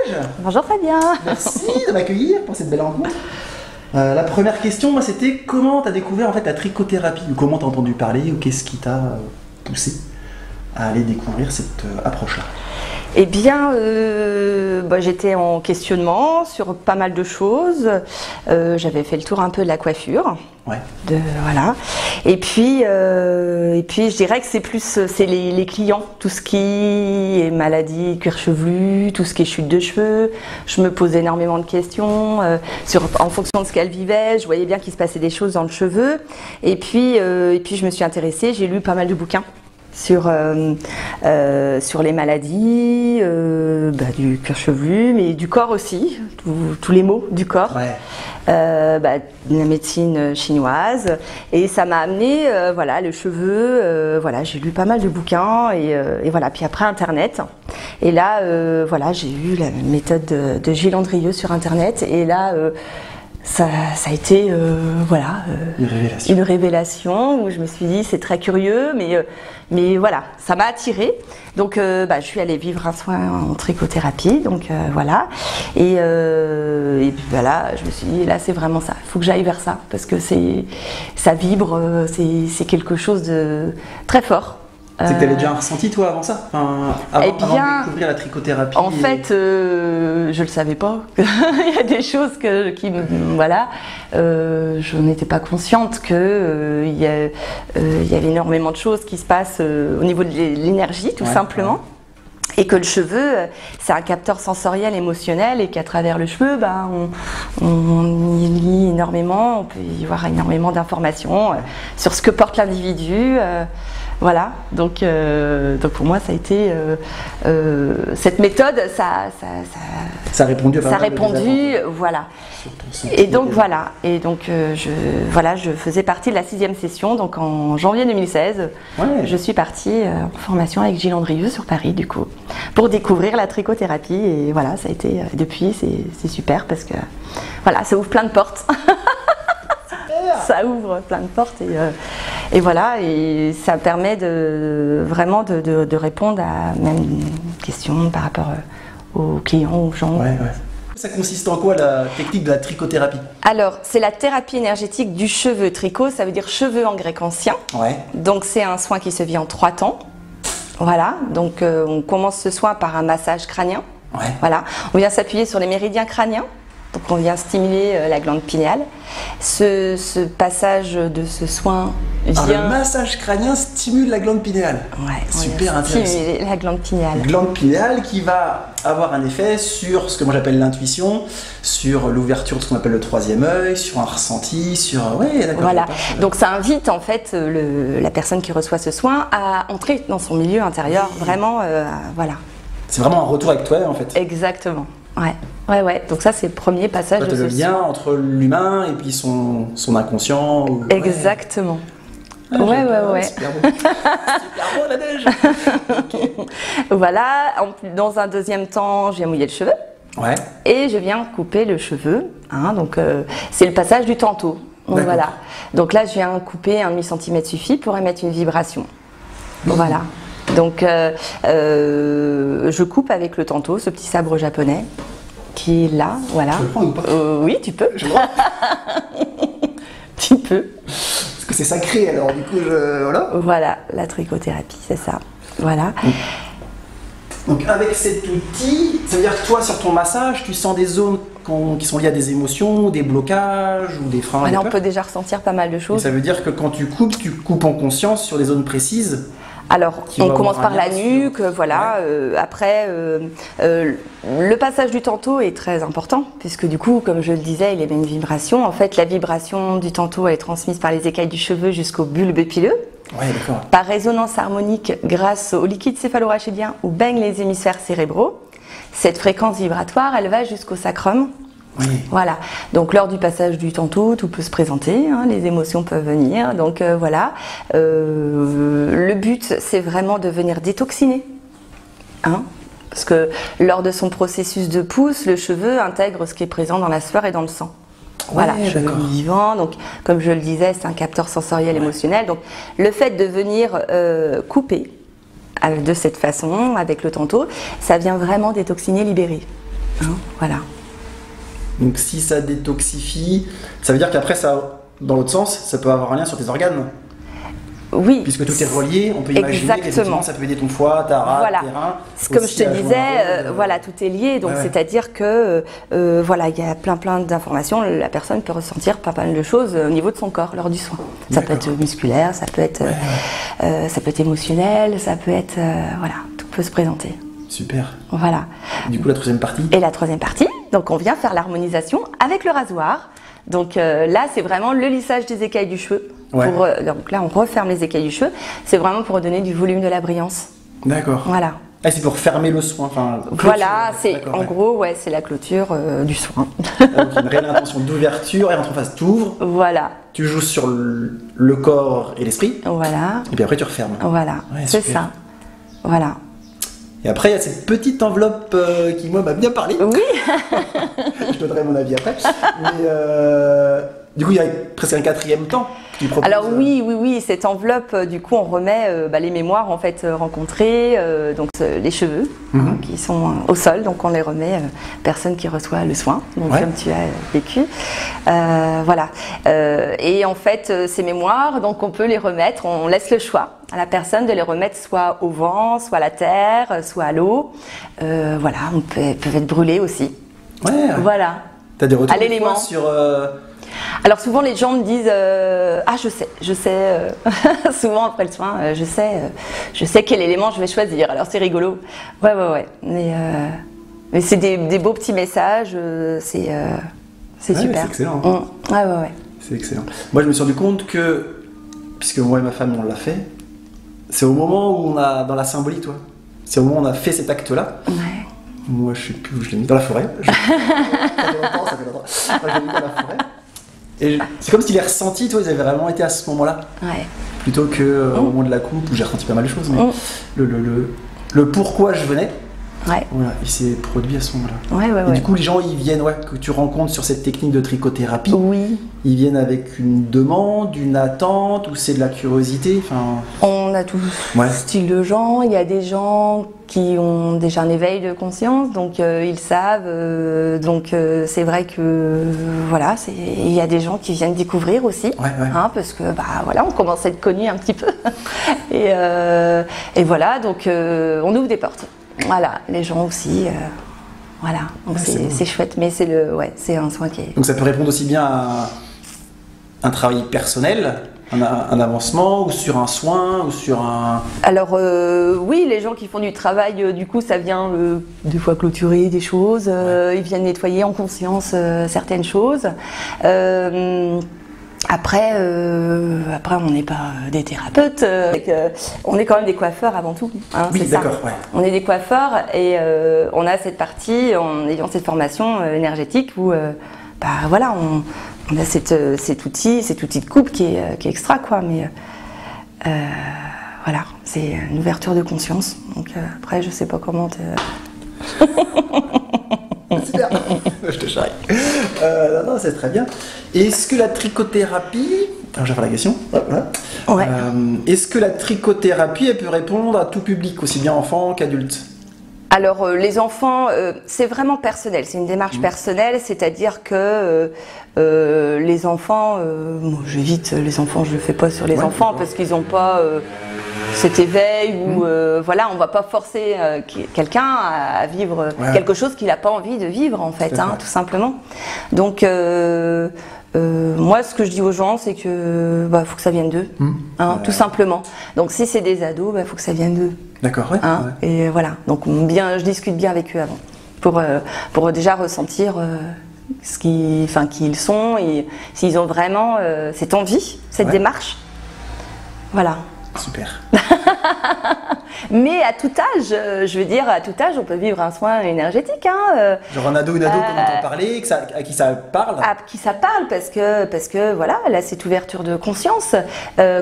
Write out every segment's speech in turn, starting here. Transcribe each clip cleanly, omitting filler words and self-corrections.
Nadège. Bonjour Fabien. Merci de m'accueillir pour cette belle rencontre. La première question, moi, c'était comment tu as découvert en fait la trichothérapie, ou comment tu as entendu parler, ou qu'est-ce qui t'a poussé à aller découvrir cette approche-là? Eh bien, j'étais en questionnement sur pas mal de choses. J'avais fait le tour un peu de la coiffure. Ouais. Voilà. Et puis, je dirais que c'est les clients, tout ce qui est maladie, cuir chevelu, tout ce qui est chute de cheveux. Je me posais énormément de questions en fonction de ce qu'elle vivait. Je voyais bien qu'il se passait des choses dans le cheveu. Et puis je me suis intéressée. J'ai lu pas mal de bouquins sur les maladies, du cuir chevelu, mais du corps aussi, tous les maux du corps, Ouais. La médecine chinoise, et ça m'a amené, le cheveu, j'ai lu pas mal de bouquins, et voilà, puis après Internet, et là, j'ai eu la méthode de Gilles Andrieux sur Internet, et là, ça a été une révélation où je me suis dit c'est très curieux, mais voilà, ça m'a attirée. Donc je suis allée vivre un soin en trichothérapie, donc voilà. Et puis voilà, je me suis dit là c'est vraiment ça, il faut que j'aille vers ça parce que ça vibre, c'est quelque chose de très fort. C'est que tu avais déjà un ressenti toi avant ça, avant de découvrir la trichothérapie? En fait, je le savais pas. Il y a des choses je n'étais pas consciente que il y avait énormément de choses qui se passent au niveau de l'énergie, tout simplement. Et que le cheveu, c'est un capteur sensoriel, émotionnel, et qu'à travers le cheveu, on y lit énormément, on peut y voir énormément d'informations sur ce que porte l'individu. Voilà, donc pour moi ça a été cette méthode, ça a répondu à pas mal de attentes, voilà. Et donc je faisais partie de la 6e session, donc en janvier 2016, je suis partie en formation avec Gilles Andrieux sur Paris du coup, pour découvrir la trichothérapie, et voilà, ça a été depuis c'est super parce que voilà, ça ouvre plein de portes. Ça ouvre plein de portes et voilà, et ça permet vraiment de répondre à même une question par rapport aux clients, aux gens. Ouais. Ça consiste en quoi la technique de la trichothérapie? Alors, c'est la thérapie énergétique du cheveu. Tricot, ça veut dire cheveux en grec ancien. Ouais. Donc c'est un soin qui se vit en 3 temps. Voilà, donc on commence ce soin par un massage crânien. Ouais. Voilà, on vient s'appuyer sur les méridiens crâniens. Donc on vient stimuler la glande pinéale. Ce passage de ce soin vient... Alors, le massage crânien stimule la glande pinéale. Ouais, super intéressant. Stimuler la glande pinéale. Glande pinéale qui va avoir un effet sur ce que moi j'appelle l'intuition, sur l'ouverture de ce qu'on appelle le 3e œil, sur un ressenti, sur... Ouais, d'accord. Voilà, donc ça invite en fait la personne qui reçoit ce soin à entrer dans son milieu intérieur, vraiment, voilà. C'est vraiment un retour avec toi en fait. Exactement. Ouais. Donc ça, c'est le premier passage de ce le lien entre l'humain et puis son inconscient. Exactement. Ouais. Super beau. Super beau, Nadège. Okay. Voilà. Dans un deuxième temps, je viens mouiller le cheveu. Ouais. Et je viens couper le cheveu. Donc, c'est le passage du tantôt. Donc voilà. Donc là, je viens couper un demi-centimètre suffit pour émettre une vibration. Voilà. Donc, je coupe avec le tanto, ce petit sabre japonais qui est là, voilà. Je le prends ou pas? Oui, tu peux. Je prends. Tu peux. Parce que c'est sacré, alors du coup, voilà. Voilà, la trichothérapie, c'est ça. Voilà. Donc, avec cet outil, ça veut dire que toi, sur ton massage, tu sens des zones qui sont liées à des émotions, des blocages ou des freins? Voilà, on peut déjà ressentir pas mal de choses. Et ça veut dire que quand tu coupes en conscience sur des zones précises? Alors, on commence par la nuque, voilà. Après, le passage du tanto est très important, puisque du coup, comme je le disais, il émet une vibration. En fait, la vibration du tanto est transmise par les écailles du cheveu jusqu'au bulbe pileux. Ouais, d'accord. Par résonance harmonique grâce au liquide céphalorachidien où baignent les hémisphères cérébraux. Cette fréquence vibratoire, elle va jusqu'au sacrum. Oui. Voilà, donc lors du passage du tanto, tout peut se présenter, les émotions peuvent venir, donc voilà. Le but, c'est vraiment de venir détoxiner, parce que lors de son processus de pousse, le cheveu intègre ce qui est présent dans la sueur et dans le sang. Voilà, cheveu vivant, donc comme je le disais, c'est un capteur sensoriel émotionnel, donc le fait de venir couper de cette façon, avec le tanto, ça vient vraiment détoxiner, libérer. Hein, voilà. Donc si ça détoxifie, ça veut dire qu'après, ça, dans l'autre sens, ça peut avoir un lien sur tes organes. Oui. Puisque tout est relié, on peut imaginer qu'effectivement ça peut aider ton foie, ta rate, tes reins. Comme je te disais, voilà, tout est lié. Donc c'est-à-dire que voilà, il y a plein d'informations. La personne peut ressentir pas mal de choses au niveau de son corps lors du soin. Ça peut être musculaire, ça peut être émotionnel, ça peut être voilà, tout peut se présenter. Super. Voilà. Du coup, la troisième partie. Et la troisième partie, donc on vient faire l'harmonisation avec le rasoir. Donc là, c'est vraiment le lissage des écailles du cheveu. Ouais. Donc là, on referme les écailles du cheveu. C'est vraiment pour donner du volume, de la brillance. D'accord. Voilà. Ah, c'est pour fermer le soin. Voilà, c'est en gros, ouais, c'est la clôture du soin. Donc, une réelle intention d'ouverture et rentre en face, t'ouvres. Voilà. Tu joues sur le corps et l'esprit. Voilà. Et puis après, tu refermes. Voilà. Ouais, c'est super. ça. Voilà. Et après, il y a cette petite enveloppe qui, moi, m'a bien parlé. Oui. Je donnerai mon avis après. Mais du coup, il y a presque un quatrième temps que tu proposes. Alors oui, cette enveloppe, du coup, on remet les mémoires en fait rencontrées, donc les cheveux qui sont au sol, donc on les remet personne qui reçoit le soin, donc comme tu as vécu, voilà. Et en fait, ces mémoires, donc on peut les remettre, on laisse le choix à la personne de les remettre soit au vent, soit à la terre, soit à l'eau. Voilà, peuvent être brûlés aussi. Ouais. Voilà. T'as des retours à l'élément sur. Alors souvent les gens me disent ah je sais souvent après le soin je sais quel élément je vais choisir, alors c'est rigolo, ouais mais c'est des beaux petits messages, c'est super, c'est excellent. Ouais. C'est excellent. Moi je me suis rendu compte que, puisque moi et ma femme on l'a fait, c'est au moment où on a, dans la symbolique, toi, c'est au moment où on a fait cet acte là. Moi je sais plus où je l'ai mis, dans la forêt. Ça fait longtemps. Moi, je l'ai mis dans la forêt. Et c'est comme si les ressentis, toi, ils avaient vraiment été à ce moment-là. Ouais. Plutôt qu'au moment de la coupe, où j'ai ressenti pas mal de choses. Mais le pourquoi je venais, voilà, il s'est produit à ce moment-là. Et du coup, les gens, ils viennent, que tu rencontres sur cette technique de trichothérapie, ils viennent avec une demande, une attente, ou c'est de la curiosité, On a tout style de gens. Il y a des gens qui ont déjà un éveil de conscience, donc ils savent. Donc c'est vrai que voilà, il y a des gens qui viennent découvrir aussi, parce que voilà, on commence à être connus un petit peu. et voilà, donc on ouvre des portes. Voilà, les gens aussi. Voilà, donc c'est chouette, mais c'est un soin qui est. Donc ça peut répondre aussi bien à un travail personnel, un avancement, ou sur un soin, ou sur un... Alors oui, les gens qui font du travail, du coup ça vient des fois clôturer des choses, ils viennent nettoyer en conscience certaines choses. Après, on n'est pas des thérapeute, on est quand même des coiffeurs avant tout. Oui, d'accord. On est des coiffeurs et on a cette partie, en ayant cette formation énergétique où voilà, on a cet outil de coupe qui est extra, quoi. Mais voilà, c'est une ouverture de conscience. Donc après, je sais pas comment te... Super, je te charrie. Non, c'est très bien. Est-ce que la trichothérapie... Alors, je vais faire la question. Est-ce que la trichothérapie, elle peut répondre à tout public, aussi bien enfant qu'adulte? Alors, les enfants, c'est vraiment personnel. C'est une démarche personnelle, c'est-à-dire que les enfants... moi, j'évite les enfants, je ne le fais pas sur les enfants parce qu'ils n'ont pas... cet éveil où voilà, on va pas forcer quelqu'un à vivre quelque chose qu'il n'a pas envie de vivre en fait, tout simplement. Donc moi ce que je dis aux gens c'est que faut que ça vienne d'eux, tout simplement. Donc si c'est des ados, faut que ça vienne d'eux. D'accord, Et voilà, donc je discute bien avec eux avant pour déjà ressentir qui ils sont et s'ils ont vraiment cette envie, cette démarche. Voilà. Super. Mais à tout âge, je veux dire, à tout âge, on peut vivre un soin énergétique. Genre un ado, une ado qu'on entend parler, à qui ça parle. À qui ça parle, parce que voilà, là, cette ouverture de conscience,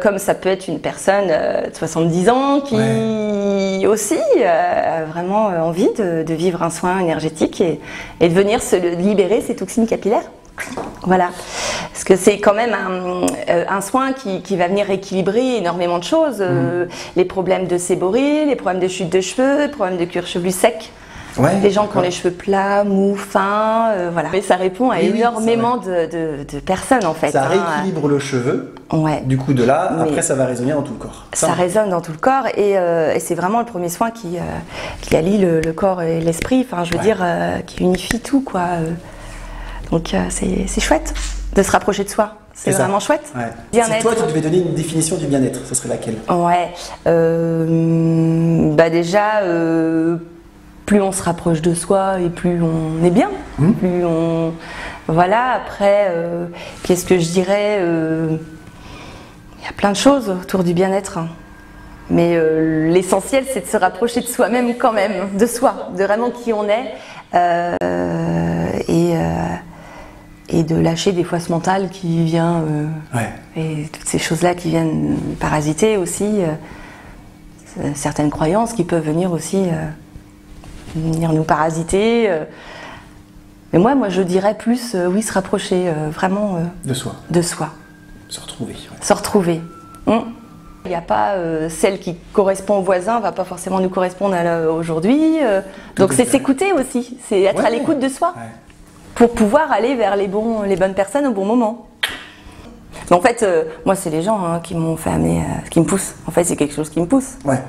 comme ça peut être une personne de 70 ans qui aussi a vraiment envie de vivre un soin énergétique et de venir se libérer ses toxines capillaires. Voilà, parce que c'est quand même un soin qui va venir équilibrer énormément de choses, les problèmes de séborrhée, les problèmes de chute de cheveux, les problèmes de cuir chevelu sec. Les gens qui ont les cheveux plats, mous, fins, voilà. Mais ça répond à énormément de personnes en fait. Ça rééquilibre le cheveu. Ouais. Du coup, de là, après, ça va résonner dans tout le corps. Ça résonne dans tout le corps et c'est vraiment le premier soin qui allie le corps et l'esprit. Enfin, je veux dire, qui unifie tout, quoi. Donc, c'est chouette de se rapprocher de soi. C'est vraiment chouette. Ouais. Si toi, tu devais donner une définition du bien-être, ce serait laquelle? Ouais. Bah déjà, plus on se rapproche de soi et plus on est bien. Plus on... Voilà, après, qu'est-ce que je dirais il y a plein de choses autour du bien-être. Mais l'essentiel, c'est de se rapprocher de soi-même quand même, de soi, de vraiment qui on est. Et de lâcher des fois ce mental qui vient et toutes ces choses-là qui viennent parasiter aussi certaines croyances qui peuvent venir aussi venir nous parasiter. Mais moi je dirais plus oui, se rapprocher vraiment de soi. De soi. Se retrouver. Ouais. Se retrouver. Il n'y a pas celle qui correspond au voisin va pas forcément nous correspondre aujourd'hui. Donc c'est s'écouter aussi, c'est être à l'écoute de soi. Ouais. Pour pouvoir aller vers les bonnes personnes au bon moment. Mais en fait, moi, c'est les gens qui m'ont fait amener, qui me poussent. En fait, c'est quelque chose qui me pousse. Ouais.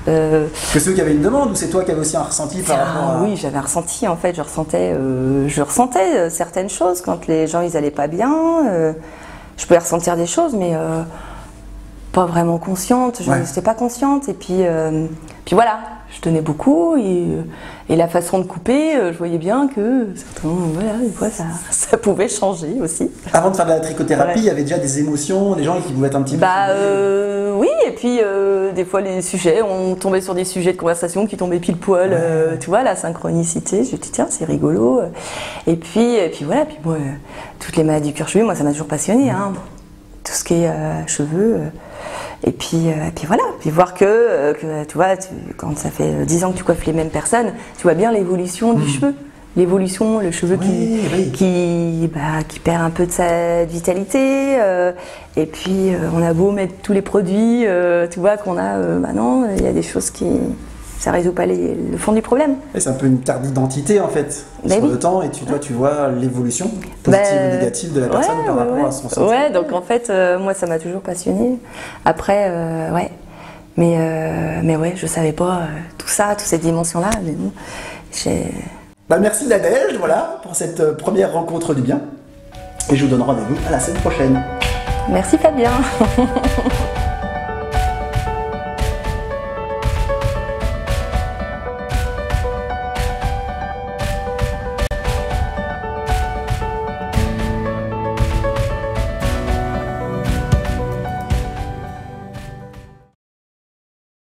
C'est ceux qui avaient une demande ou c'est toi qui avais aussi un ressenti par rapport à... Oui, j'avais un ressenti. En fait, je ressentais certaines choses quand les gens ils allaient pas bien. Je pouvais ressentir des choses, mais pas vraiment consciente. Je n'étais pas consciente. Et puis voilà. Je tenais beaucoup et la façon de couper, je voyais bien que des fois ça pouvait changer aussi. Avant de faire de la trichothérapie, il y avait déjà des émotions, des gens qui pouvaient être un petit peu... Oui, et puis des fois les sujets, on tombait sur des sujets de conversation qui tombaient pile poil, tu vois, la synchronicité, je me dis tiens c'est rigolo. Et puis voilà, puis moi, toutes les maladies du cuir chevelu, moi ça m'a toujours passionné, tout ce qui est cheveux. Et puis voilà, puis voir que tu vois, quand ça fait 10 ans que tu coiffes les mêmes personnes, tu vois bien l'évolution du cheveu. L'évolution, le cheveu qui perd un peu de sa vitalité. Et puis on a beau mettre tous les produits, tu vois, qu'on a, non, il y a des choses qui... Ça résout pas le fond du problème. C'est un peu une carte d'identité en fait, sur le temps, et toi tu vois l'évolution positive ou négative de la personne par rapport à son sentiment. Ouais, donc en fait, moi ça m'a toujours passionnée. Après, mais ouais, je savais pas tout ça, toutes ces dimensions-là. Mais bon, merci Nadège, voilà, pour cette première rencontre du bien. Et je vous donne rendez-vous à la semaine prochaine. Merci Fabien.